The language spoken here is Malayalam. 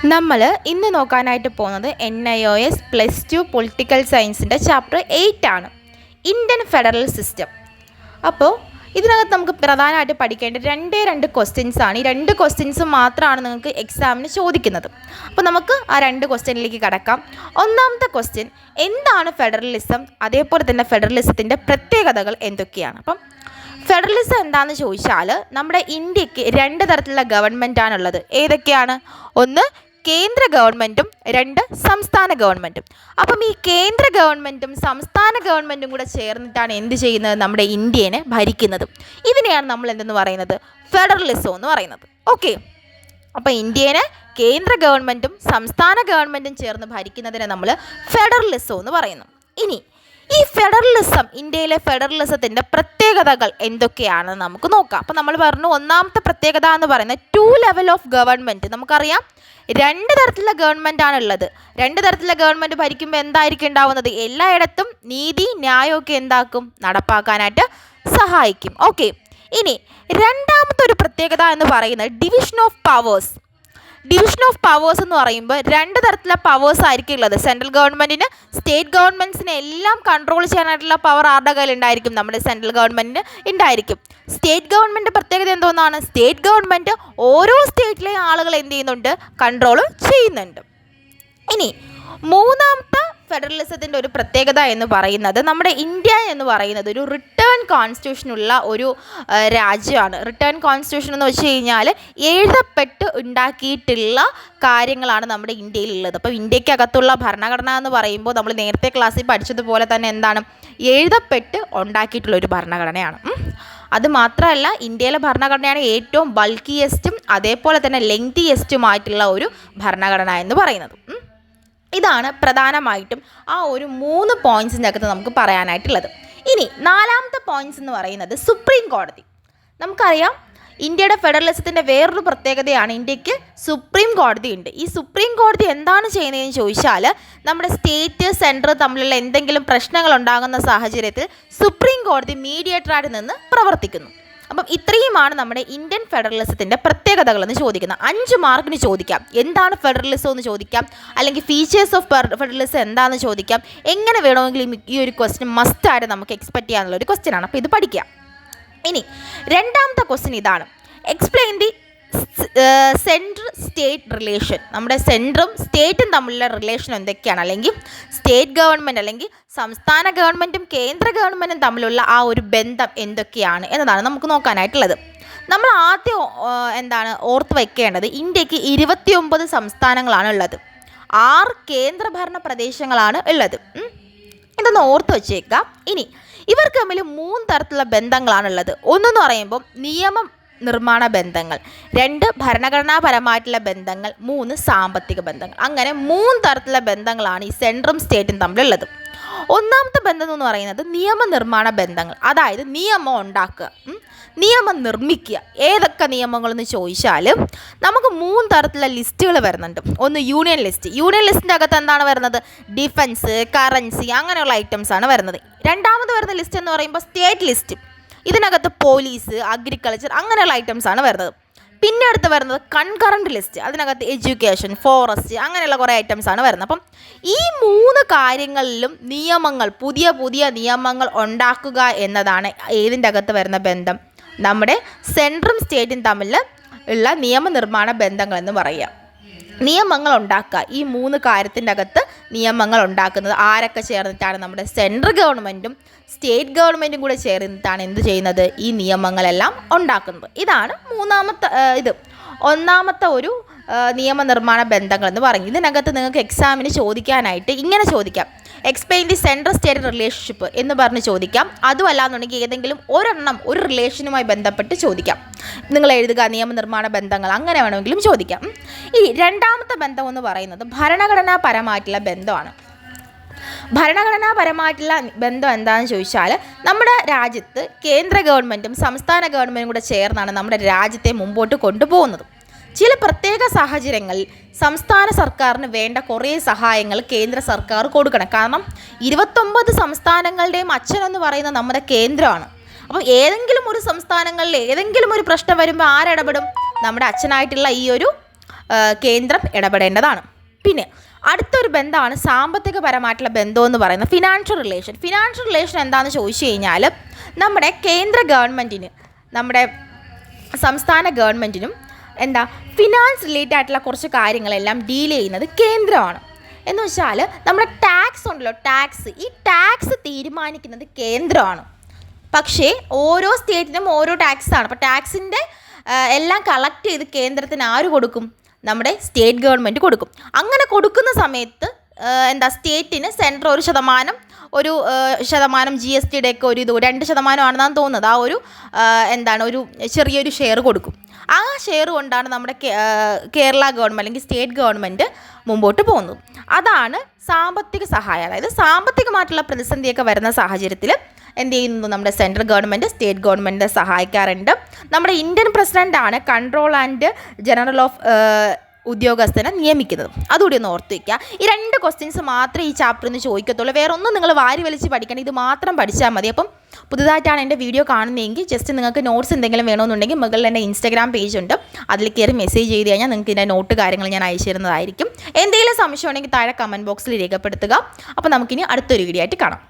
നമ്മൾ ഇന്ന് നോക്കാനായിട്ട് പോകുന്നത് NIOS +2 പൊളിറ്റിക്കൽ സയൻസിൻ്റെ ചാപ്റ്റർ 8 ആണ്, ഇന്ത്യൻ ഫെഡറൽ സിസ്റ്റം. അപ്പോൾ ഇതിനകത്ത് നമുക്ക് പ്രധാനമായിട്ട് പഠിക്കേണ്ട രണ്ട് ക്വസ്റ്റ്യൻസ് ആണ്. ഈ 2 ക്വസ്റ്റ്യൻസ് മാത്രമാണ് നിങ്ങൾക്ക് എക്സാമിന് ചോദിക്കുന്നത്. അപ്പോൾ നമുക്ക് ആ 2 ക്വസ്റ്റ്യനിലേക്ക് കടക്കാം. ഒന്നാമത്തെ ക്വസ്റ്റ്യൻ, എന്താണ് ഫെഡറലിസം? അതേപോലെ തന്നെ ഫെഡറലിസത്തിൻ്റെ പ്രത്യേകതകൾ എന്തൊക്കെയാണ്? അപ്പം ഫെഡറലിസം എന്താണെന്ന് ചോദിച്ചാൽ, നമ്മുടെ ഇന്ത്യക്ക് 2 തരത്തിലുള്ള ഗവൺമെൻറ്റാണുള്ളത്. ഏതൊക്കെയാണ്? ഒന്ന് കേന്ദ്ര ഗവൺമെൻറ്റും 2 സംസ്ഥാന ഗവൺമെൻറ്റും. അപ്പം ഈ കേന്ദ്ര ഗവൺമെൻറ്റും സംസ്ഥാന ഗവൺമെൻറ്റും കൂടെ ചേർന്നിട്ടാണ് എന്ത് ചെയ്യുന്നത്? നമ്മുടെ ഇന്ത്യനെ ഭരിക്കുന്നത്. ഇതിനെയാണ് നമ്മൾ എന്തെന്ന് പറയുന്നത്? ഫെഡറലിസം എന്ന് പറയുന്നത്. ഓക്കെ, അപ്പോൾ ഇന്ത്യനെ കേന്ദ്ര ഗവൺമെൻറ്റും സംസ്ഥാന ഗവൺമെൻറ്റും ചേർന്ന് ഭരിക്കുന്നതിനെ നമ്മൾ ഫെഡറലിസം എന്ന് പറയുന്നു. ഇനി ഈ ഫെഡറലിസം, ഇന്ത്യയിലെ ഫെഡറലിസത്തിൻ്റെ പ്രത്യേകതകൾ എന്തൊക്കെയാണെന്ന് നമുക്ക് നോക്കാം. അപ്പോൾ നമ്മൾ പറഞ്ഞു, ഒന്നാമത്തെ പ്രത്യേകത എന്ന് പറയുന്നത് 2 ലെവൽ ഓഫ് ഗവൺമെൻറ്. നമുക്കറിയാം 2 തരത്തിലുള്ള ഗവൺമെൻറ് ആണുള്ളത്. 2 തരത്തിലുള്ള ഗവൺമെൻറ് ഭരിക്കുമ്പോൾ എന്തായിരിക്കും ഉണ്ടാവുന്നത്? എല്ലായിടത്തും നീതി ന്യായമൊക്കെ എന്താക്കും? നടപ്പാക്കാനായിട്ട് സഹായിക്കും. ഓക്കെ, ഇനി രണ്ടാമത്തെ ഒരു പ്രത്യേകത എന്ന് പറയുന്നത് division of powers. Division of powers എന്ന് പറയുമ്പോൾ 2 തരത്തിലുള്ള പവേഴ്സ് ആയിരിക്കും ഉള്ളത്. സെൻട്രൽ ഗവൺമെൻറ്റിന് സ്റ്റേറ്റ് ഗവൺമെൻറ്റ്സിനെ എല്ലാം കൺട്രോൾ ചെയ്യാനായിട്ടുള്ള പവർ ആരുടെ കയ്യിൽ ഉണ്ടായിരിക്കും? നമ്മുടെ സെൻട്രൽ ഗവൺമെൻറ്റിന് ഉണ്ടായിരിക്കും. സ്റ്റേറ്റ് ഗവൺമെൻറ് പ്രത്യേകത എന്തോന്നാണ്? സ്റ്റേറ്റ് ഗവൺമെൻറ് ഓരോ സ്റ്റേറ്റിലെ ആളുകൾ എന്ത് ചെയ്യുന്നുണ്ട്? കൺട്രോൾ ചെയ്യുന്നുണ്ട്. ഇനി മൂന്നാമത്തെ ഫെഡറലിസത്തിൻ്റെ ഒരു പ്രത്യേകത എന്ന് പറയുന്നത്, നമ്മുടെ ഇന്ത്യ എന്ന് പറയുന്നത് ഒരു റിട്ടേൺ കോൺസ്റ്റിറ്റ്യൂഷനുള്ള ഒരു രാജ്യമാണ്. റിട്ടേൺ കോൺസ്റ്റിറ്റ്യൂഷൻ എന്ന് വെച്ച് കഴിഞ്ഞാൽ എഴുതപ്പെട്ട് ഉണ്ടാക്കിയിട്ടുള്ള കാര്യങ്ങളാണ് നമ്മുടെ ഇന്ത്യയിലുള്ളത്. അപ്പോൾ ഇന്ത്യക്കകത്തുള്ള ഭരണഘടന എന്ന് പറയുമ്പോൾ നമ്മൾ നേരത്തെ ക്ലാസ്സിൽ പഠിച്ചതുപോലെ തന്നെ എന്താണ്? എഴുതപ്പെട്ട് ഉണ്ടാക്കിയിട്ടുള്ളൊരു ഭരണഘടനയാണ്. അത് മാത്രമല്ല, ഇന്ത്യയിലെ ഭരണഘടനയാണ് ഏറ്റവും ബൾക്കിയസ്റ്റും അതേപോലെ തന്നെ ലെങ്തിയസ്റ്റുമായിട്ടുള്ള ഒരു ഭരണഘടന എന്ന് പറയുന്നത്. ഇതാണ് പ്രധാനമായിട്ടും ആ ഒരു 3 പോയിൻറ്റ്സിൻ്റെ അകത്ത് നമുക്ക് പറയാനായിട്ടുള്ളത്. ഇനി 4ാമത്തെ പോയിൻറ്റ്സ് എന്ന് പറയുന്നത് സുപ്രീം കോടതി. നമുക്കറിയാം ഇന്ത്യയുടെ ഫെഡറലിസത്തിൻ്റെ വേറൊരു പ്രത്യേകതയാണ്, ഇന്ത്യക്ക് സുപ്രീം കോടതി ഉണ്ട്. ഈ സുപ്രീം കോടതി എന്താണ് ചെയ്യുന്നതെന്ന് ചോദിച്ചാൽ, നമ്മുടെ സ്റ്റേറ്റ് സെൻട്രൽ തമ്മിലുള്ള എന്തെങ്കിലും പ്രശ്നങ്ങൾ ഉണ്ടാകുന്ന സാഹചര്യത്തിൽ സുപ്രീം കോടതി മീഡിയേറ്ററായിട്ട് നിന്ന് പ്രവർത്തിക്കുന്നു. അപ്പം ഇത്രയുമാണ് നമ്മുടെ ഇന്ത്യൻ ഫെഡറലിസത്തിൻ്റെ പ്രത്യേകതകളെന്ന് ചോദിക്കുന്നത്. 5 മാർക്കിന് ചോദിക്കാം. എന്താണ് ഫെഡറലിസം എന്ന് ചോദിക്കാം, അല്ലെങ്കിൽ ഫീച്ചേഴ്സ് ഓഫ് ഫെഡറലിസം എന്താണെന്ന് ചോദിക്കാം. എങ്ങനെ വേണമെങ്കിലും ഈ ഒരു ക്വസ്റ്റ്യൻ മസ്റ്റായിട്ട് നമുക്ക് എക്സ്പെക്ട് ചെയ്യാനുള്ളൊരു ക്വസ്റ്റ്യനാണ്. അപ്പോൾ ഇത് പഠിക്കാം. ഇനി 2ാമത്തെ ക്വസ്റ്റ്യൻ ഇതാണ്, explain the central state relation. നമ്മുടെ സെൻട്രും സ്റ്റേറ്റും തമ്മിലുള്ള റിലേഷൻ എന്തൊക്കെയാണ്, അല്ലെങ്കിൽ സ്റ്റേറ്റ് ഗവൺമെൻറ് അല്ലെങ്കിൽ സംസ്ഥാന ഗവൺമെൻറ്റും കേന്ദ്ര ഗവൺമെൻറ്റും തമ്മിലുള്ള ആ ഒരു ബന്ധം എന്തൊക്കെയാണ് എന്നതാണ് നമുക്ക് നോക്കാനായിട്ടുള്ളത്. നമ്മൾ ആദ്യം ഓർത്ത് വയ്ക്കേണ്ടത്, ഇന്ത്യക്ക് 29 സംസ്ഥാനങ്ങളാണ് ഉള്ളത്, 6 കേന്ദ്രഭരണ പ്രദേശങ്ങളാണ് ഉള്ളത്. ഇതൊന്ന് ഓർത്ത് വച്ചേക്കാം. ഇനി ഇവർക്ക് തമ്മിൽ 3 തരത്തിലുള്ള ബന്ധങ്ങളാണുള്ളത്. ഒന്നെന്ന് പറയുമ്പോൾ നിയമം നിർമ്മാണ ബന്ധങ്ങൾ, 2 ഭരണഘടനാപരമായിട്ടുള്ള ബന്ധങ്ങൾ, 3 സാമ്പത്തിക ബന്ധങ്ങൾ. അങ്ങനെ 3 തരത്തിലുള്ള ബന്ധങ്ങളാണ് ഈ സെൻട്രും സ്റ്റേറ്റും തമ്മിലുള്ളത്. ഒന്നാമത്തെ ബന്ധം എന്ന് പറയുന്നത് നിയമനിർമ്മാണ ബന്ധങ്ങൾ, അതായത് നിയമം ഉണ്ടാക്കുക, നിയമം നിർമ്മിക്കുക. ഏതൊക്കെ നിയമങ്ങളെന്ന് ചോദിച്ചാൽ നമുക്ക് 3 തരത്തിലുള്ള ലിസ്റ്റുകൾ വരുന്നുണ്ട്. ഒന്ന് യൂണിയൻ ലിസ്റ്റ്. യൂണിയൻ ലിസ്റ്റിൻ്റെ അകത്ത് എന്താണ് വരുന്നത്? ഡിഫൻസ്, കറൻസി, അങ്ങനെയുള്ള ഐറ്റംസ് ആണ് വരുന്നത്. രണ്ടാമത് വരുന്ന ലിസ്റ്റ് എന്ന് പറയുമ്പോൾ സ്റ്റേറ്റ് ലിസ്റ്റ്. ഇതിനകത്ത് പോലീസ്, അഗ്രികൾച്ചർ, അങ്ങനെയുള്ള ഐറ്റംസ് ആണ് വരുന്നത്. പിന്നെ അടുത്ത് വരുന്നത് കൺകറൻറ്റ് ലിസ്റ്റ്. അതിനകത്ത് എഡ്യൂക്കേഷൻ, ഫോറസ്റ്റ്, അങ്ങനെയുള്ള കുറേ ഐറ്റംസ് ആണ് വരുന്നത്. അപ്പം ഈ 3 കാര്യങ്ങളിലും നിയമങ്ങൾ, പുതിയ നിയമങ്ങൾ ഉണ്ടാക്കുക എന്നതാണ് ഏതിൻ്റെ അകത്ത് വരുന്ന ബന്ധം? നമ്മുടെ സെൻട്രും സ്റ്റേറ്റും തമ്മിൽ ഉള്ള നിയമനിർമ്മാണ ബന്ധങ്ങൾ എന്ന് പറയുക. നിയമങ്ങൾ ഉണ്ടാക്കുക, ഈ 3 കാര്യത്തിൻ്റെ അകത്ത് നിയമങ്ങൾ ഉണ്ടാക്കുന്നത് ആരൊക്കെ ചേർന്നിട്ടാണ്? നമ്മുടെ സെൻട്രൽ ഗവൺമെൻറ്റും സ്റ്റേറ്റ് ഗവൺമെൻറ്റും കൂടെ ചേർന്നിട്ടാണ് എന്ത് ചെയ്യുന്നത്? ഈ നിയമങ്ങളെല്ലാം ഉണ്ടാക്കുന്നത്. ഇതാണ് ഒന്നാമത്തെ ഒരു നിയമനിർമ്മാണ ബന്ധങ്ങൾ എന്ന് പറയും. ഇതിനകത്ത് നിങ്ങൾക്ക് എക്സാമിന് ചോദിക്കാനായിട്ട് ഇങ്ങനെ ചോദിക്കാം, explain the central state relationship എന്ന് പറഞ്ഞ് ചോദിക്കാം. അതുമല്ലാന്നുണ്ടെങ്കിൽ ഏതെങ്കിലും ഒരെണ്ണം ഒരു റിലേഷനുമായി ബന്ധപ്പെട്ട് ചോദിക്കാം. നിങ്ങൾ എഴുതുക നിയമനിർമ്മാണ ബന്ധങ്ങൾ, അങ്ങനെ വേണമെങ്കിലും ചോദിക്കാം. ഈ 2ാമത്തെ ബന്ധം എന്ന് പറയുന്നത് ഭരണഘടനാപരമായിട്ടുള്ള ബന്ധമാണ്. ഭരണഘടനാപരമായിട്ടുള്ള ബന്ധം എന്താണെന്ന് ചോദിച്ചാൽ, നമ്മുടെ രാജ്യത്ത് കേന്ദ്ര ഗവൺമെൻറ്റും സംസ്ഥാന ഗവൺമെൻറ്റും കൂടെ ചേർന്നാണ് നമ്മുടെ രാജ്യത്തെ മുമ്പോട്ട് കൊണ്ടുപോകുന്നത്. ചില പ്രത്യേക സാഹചര്യങ്ങളിൽ സംസ്ഥാന സർക്കാരിന് വേണ്ട കുറേ സഹായങ്ങൾ കേന്ദ്ര സർക്കാർ കൊടുക്കണം. കാരണം 29 സംസ്ഥാനങ്ങളുടെയും അച്ഛനെന്ന് പറയുന്നത് നമ്മുടെ കേന്ദ്രമാണ്. അപ്പോൾ ഏതെങ്കിലും ഒരു സംസ്ഥാനങ്ങളിൽ ഏതെങ്കിലും ഒരു പ്രശ്നം വരുമ്പോൾ ആരിടപെടും? നമ്മുടെ അച്ഛനായിട്ടുള്ള ഈ ഒരു കേന്ദ്രം ഇടപെടേണ്ടതാണ്. പിന്നെ അടുത്തൊരു ബന്ധമാണ് സാമ്പത്തികപരമായിട്ടുള്ള ബന്ധം എന്ന് പറയുന്നത് ഫിനാൻഷ്യൽ റിലേഷൻ എന്താണെന്ന് ചോദിച്ചു കഴിഞ്ഞാൽ നമ്മുടെ കേന്ദ്ര ഗവൺമെൻറ്റിന് നമ്മുടെ സംസ്ഥാന ഗവൺമെൻറ്റിനും ഫിനാൻസ് റിലേറ്റഡ് ആയിട്ടുള്ള കുറച്ച് കാര്യങ്ങളെല്ലാം ഡീൽ ചെയ്യുന്നത് കേന്ദ്രമാണ്. എന്ന് വെച്ചാൽ നമ്മുടെ ടാക്സ് ഉണ്ടല്ലോ, ഈ ടാക്സ് തീരുമാനിക്കുന്നത് കേന്ദ്രമാണ്. പക്ഷേ ഓരോ സ്റ്റേറ്റിനും ഓരോ ടാക്സാണ്. അപ്പോൾ ടാക്സിൻ്റെ എല്ലാം കളക്ട് ചെയ്ത് കേന്ദ്രത്തിന് ആര് കൊടുക്കും? നമ്മുടെ സ്റ്റേറ്റ് ഗവൺമെൻറ് കൊടുക്കും. അങ്ങനെ കൊടുക്കുന്ന സമയത്ത് സ്റ്റേറ്റിന് സെൻട്രൽ ഒരു ശതമാനം GSTയുടെ ഒക്കെ ഒരു 2% ആണെന്നാണ് തോന്നുന്നത്. ആ ഒരു ഒരു ചെറിയൊരു ഷെയർ കൊടുക്കും. ആ ഷെയർ കൊണ്ടാണ് നമ്മുടെ കേരള ഗവൺമെൻറ് അല്ലെങ്കിൽ സ്റ്റേറ്റ് ഗവൺമെൻറ് മുമ്പോട്ട് പോകുന്നത്. അതാണ് സാമ്പത്തിക സഹായം. അതായത് സാമ്പത്തികമായിട്ടുള്ള പ്രതിസന്ധിയൊക്കെ വരുന്ന സാഹചര്യത്തിൽ എന്ത് ചെയ്യുന്നു? നമ്മുടെ സെൻട്രൽ ഗവൺമെൻറ് സ്റ്റേറ്റ് ഗവൺമെൻറ് സഹായിക്കാറുണ്ട്. നമ്മുടെ ഇന്ത്യൻ പ്രസിഡൻ്റാണ് കൺട്രോൾ ആൻഡ് ജനറൽ ഓഫ് ഉദ്യോഗസ്ഥനെ നിയമിക്കുന്നത്. അതുകൂടി ഒന്ന് ഓർത്ത് വയ്ക്കുക. ഈ 2 ക്വസ്റ്റ്യൻസ് മാത്രമേ ഈ ചാപ്റ്ററിൽ നിന്ന് ചോദിക്കത്തുള്ളൂ. വേറെ ഒന്നും നിങ്ങൾ വാരി വലിച്ച് പഠിക്കണം, ഇത് മാത്രം പഠിച്ചാൽ മതി. അപ്പം പുതുതായിട്ടാണ് എൻ്റെ വീഡിയോ കാണുന്നതെങ്കിൽ ജസ്റ്റ് നിങ്ങൾക്ക് നോട്ട്സ് എന്തെങ്കിലും വേണമെന്നുണ്ടെങ്കിൽ മുകളിൽ എൻ്റെ ഇൻസ്റ്റാഗ്രാം പേജ് ഉണ്ട്, അതിൽ കയറി മെസ്സേജ് ചെയ്ത് കഴിഞ്ഞാൽ നിങ്ങൾക്ക് ഇതിൻ്റെ നോട്ട് കാര്യങ്ങൾ ഞാൻ അയച്ചു തരുന്നതായിരിക്കും. എന്തെങ്കിലും സംശയം ഉണ്ടെങ്കിൽ താഴെ കമൻറ്റ് ബോക്സിൽ രേഖപ്പെടുത്തുക. അപ്പോൾ നമുക്കിനി അടുത്തൊരു വീഡിയോ ആയിട്ട് കാണാം.